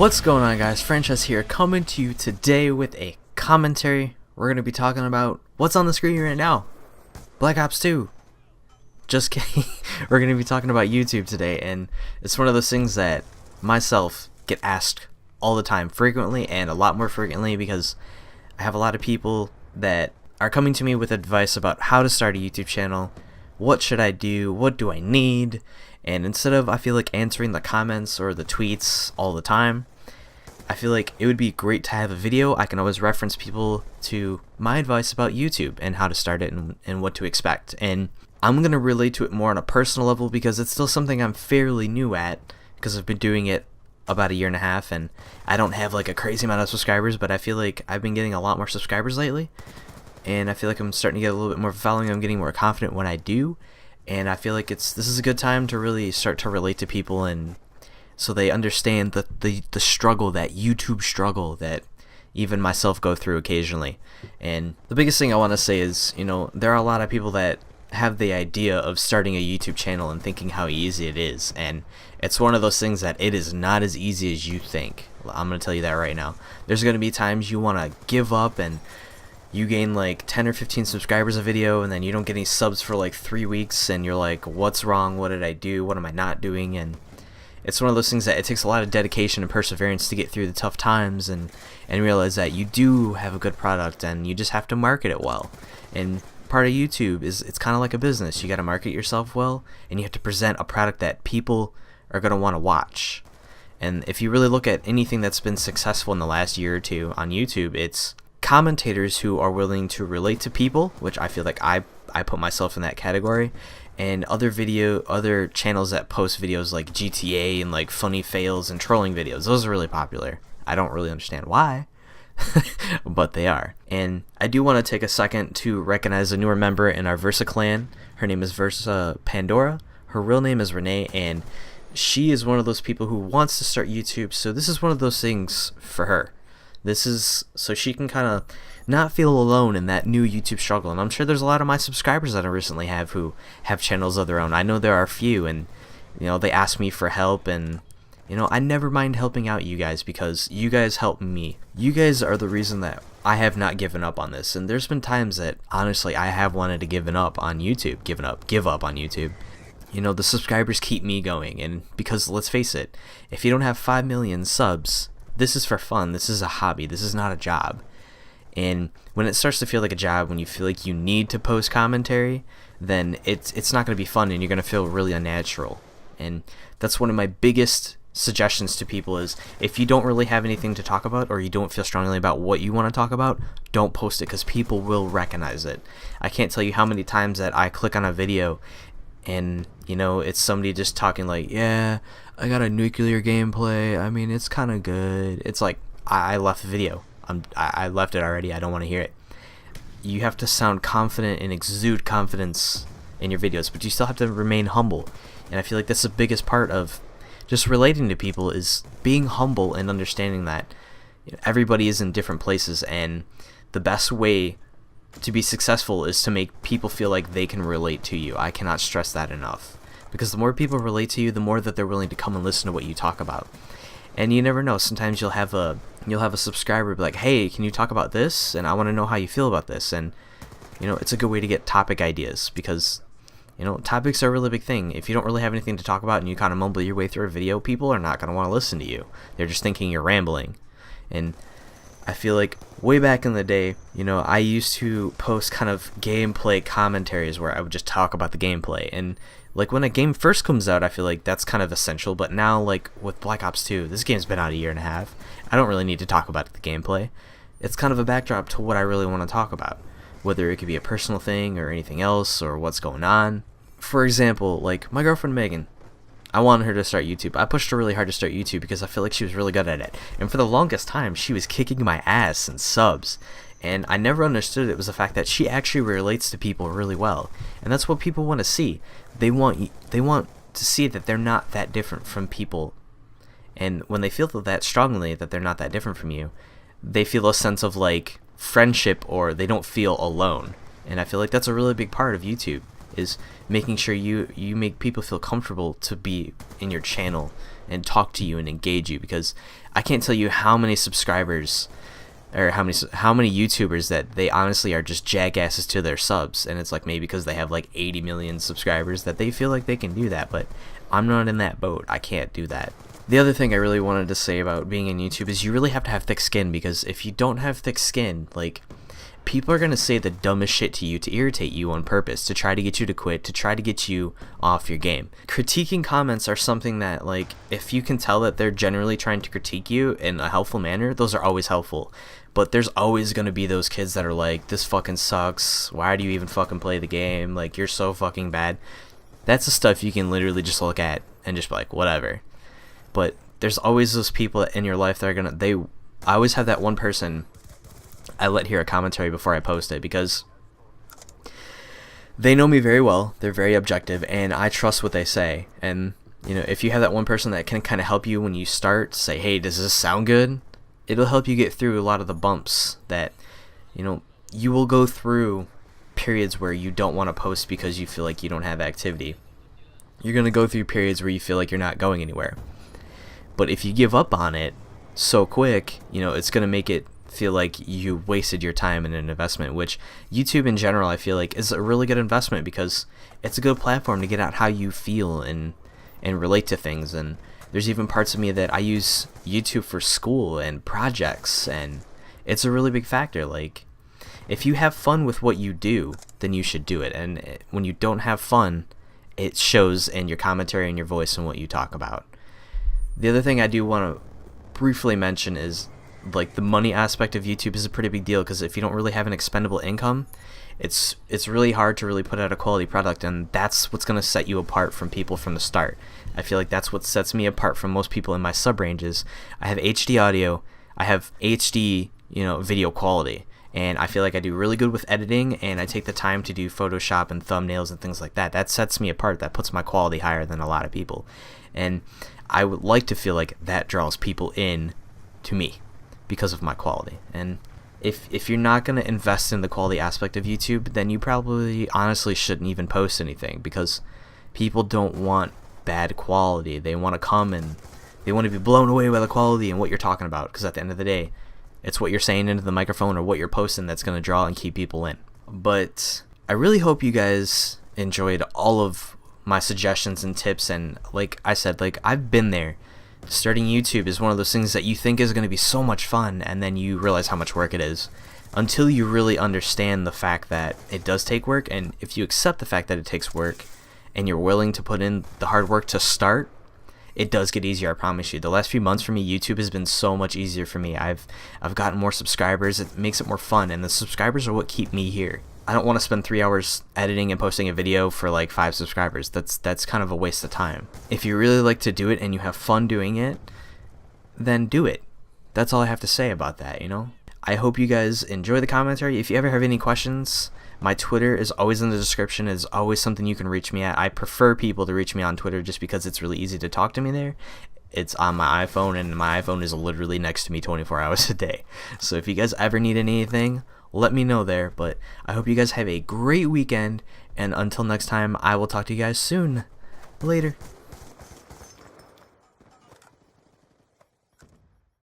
What's going on, guys? Frances here, coming to you today with a commentary. We're going to be talking about what's on the screen right now. Black Ops 2. Just kidding. We're going to be talking about YouTube today, and it's one of those things that myself get asked all the time, frequently, and a lot more frequently, because I have a lot of people that are coming to me with advice about how to start a YouTube channel. What should I do? What do I need? And instead of, I feel like, answering the comments or the tweets all the time, I feel like it would be great to have a video. I can always reference people to my advice about YouTube and how to start it and what to expect. And I'm going to relate to it more on a personal level because it's still something I'm fairly new at, because I've been doing it about a year and a half, and I don't have like a crazy amount of subscribers, but I feel like I've been getting a lot more subscribers lately, and I feel like I'm starting to get a little bit more following. I'm getting more confident when I do, and I feel like this is a good time to really start to relate to people, and so they understand the struggle, that YouTube struggle that even myself go through occasionally. And the biggest thing I want to say is, there are a lot of people that have the idea of starting a YouTube channel and thinking how easy it is, and it's one of those things that it is not as easy as you think. I'm going to tell you that right now. There's going to be times you want to give up and you gain like 10 or 15 subscribers a video, and then you don't get any subs for like 3 weeks, and you're like, what's wrong? What did I do? What am I not doing? And it's one of those things that it takes a lot of dedication and perseverance to get through the tough times and realize that you do have a good product, and you just have to market it well. And part of YouTube is, it's kind of like a business. You got to market yourself well, and you have to present a product that people are going to want to watch. And if you really look at anything that's been successful in the last year or two on YouTube, it's commentators who are willing to relate to people, which I feel like I put myself in that category, and other channels that post videos like GTA and like funny fails and trolling videos. Those are really popular. I don't really understand why, but they are. And I do want to take a second to recognize a newer member in our Versa clan. Her name is Versa Pandora. Her real name is Renee, and she is one of those people who wants to start YouTube, so this is one of those things for her. This is so she can kind of not feel alone in that new YouTube struggle. And I'm sure there's a lot of my subscribers that I recently have who have channels of their own. I know there are a few, and they ask me for help, and I never mind helping out you guys, because you guys help me. You guys are the reason that I have not given up on this. And there's been times that honestly I have wanted to give up on YouTube. The subscribers keep me going, and because let's face it, if you don't have 5 million subs, this is for fun. This is a hobby. This is not a job. And when it starts to feel like a job, when you feel like you need to post commentary, then it's not going to be fun, and you're going to feel really unnatural. And that's one of my biggest suggestions to people is, if you don't really have anything to talk about, or you don't feel strongly about what you want to talk about, don't post it, because people will recognize it. I can't tell you how many times that I click on a video and it's somebody just talking like, yeah, I got a nuclear gameplay, I mean, it's kind of good. It's like, I left the video. I left it already. I don't want to hear it. You have to sound confident and exude confidence in your videos, but you still have to remain humble. And I feel like that's the biggest part of just relating to people, is being humble and understanding that everybody is in different places, and the best way to be successful is to make people feel like they can relate to you. I cannot stress that enough, because the more people relate to you, the more that they're willing to come and listen to what you talk about. And you never know, sometimes you'll have a subscriber be like, hey, can you talk about this, and I want to know how you feel about this. And it's a good way to get topic ideas, because topics are a really big thing. If you don't really have anything to talk about and you kind of mumble your way through a video, people are not going to want to listen to you. They're just thinking you're rambling. And I feel like way back in the day, I used to post kind of gameplay commentaries where I would just talk about the gameplay. And like when a game first comes out, I feel like that's kind of essential. But now, like with Black Ops 2, this game's been out a year and a half. I don't really need to talk about the gameplay. It's kind of a backdrop to what I really want to talk about, whether it could be a personal thing or anything else, or what's going on. For example, like my girlfriend Megan, I wanted her to start YouTube. I pushed her really hard to start YouTube because I feel like she was really good at it. And for the longest time, she was kicking my ass in subs. And I never understood it was the fact that she actually relates to people really well. And that's what people want to see. They want to see that they're not that different from people. And when they feel that strongly that they're not that different from you, they feel a sense of like friendship, or they don't feel alone. And I feel like that's a really big part of YouTube. is making sure you make people feel comfortable to be in your channel and talk to you and engage you, because I can't tell you how many subscribers or how many YouTubers that they honestly are just jackasses to their subs, and it's like maybe because they have like 80 million subscribers that they feel like they can do that, but I'm not in that boat. I can't do that. The other thing I really wanted to say about being in YouTube is you really have to have thick skin, because if you don't have thick skin, like, people are going to say the dumbest shit to you to irritate you on purpose, to try to get you to quit, to try to get you off your game. Critiquing comments are something that, like, if you can tell that they're generally trying to critique you in a helpful manner, those are always helpful. But there's always going to be those kids that are like, this fucking sucks, why do you even fucking play the game, like, you're so fucking bad. That's the stuff you can literally just look at and just be like, whatever. But there's always those people in your life that are gonna, I always have that one person I let hear a commentary before I post it, because they know me very well, they're very objective, and I trust what they say. And, you know, if you have that one person that can kind of help you when you start, say, hey, does this sound good? It'll help you get through a lot of the bumps that, you know, you will go through periods where you don't want to post because you feel like you don't have activity. You're going to go through periods where you feel like you're not going anywhere. But if you give up on it so quick, you know, it's going to make it feel like you wasted your time in an investment, which YouTube in general I feel like is a really good investment, because it's a good platform to get out how you feel and relate to things. And there's even parts of me that I use YouTube for school and projects, and it's a really big factor. Like, if you have fun with what you do, then you should do it. And when you don't have fun, it shows in your commentary and your voice and what you talk about. The other thing I do want to briefly mention is, like, the money aspect of YouTube is a pretty big deal, because if you don't really have an expendable income, it's really hard to really put out a quality product, and that's what's going to set you apart from people from the start. I feel like that's what sets me apart from most people in my sub ranges. I have HD audio, I have HD, you know, video quality, and I feel like I do really good with editing, and I take the time to do Photoshop and thumbnails and things like that. That sets me apart. That puts my quality higher than a lot of people, and I would like to feel like that draws people in to me because of my quality. And if you're not going to invest in the quality aspect of YouTube, then you probably honestly shouldn't even post anything, because people don't want bad quality. They want to come and they want to be blown away by the quality and what you're talking about, because at the end of the day, it's what you're saying into the microphone or what you're posting that's going to draw and keep people in. But I really hope you guys enjoyed all of my suggestions and tips, and like I said, like, I've been there. Starting YouTube is one of those things that you think is going to be so much fun, and then you realize how much work it is, until you really understand the fact that it does take work. And if you accept the fact that it takes work and you're willing to put in the hard work to start, it does get easier, I promise you. The last few months for me, YouTube has been so much easier for me. I've gotten more subscribers. It makes it more fun, and the subscribers are what keep me here. I don't want to spend 3 hours editing and posting a video for like 5 subscribers. That's kind of a waste of time. If you really like to do it and you have fun doing it, then do it. That's all I have to say about that, you know? I hope you guys enjoy the commentary. If you ever have any questions, my Twitter is always in the description. It's always something you can reach me at. I prefer people to reach me on Twitter just because it's really easy to talk to me there. It's on my iPhone, and my iPhone is literally next to me 24 hours a day. So if you guys ever need anything, let me know there. But I hope you guys have a great weekend, and until next time, I will talk to you guys soon. Later.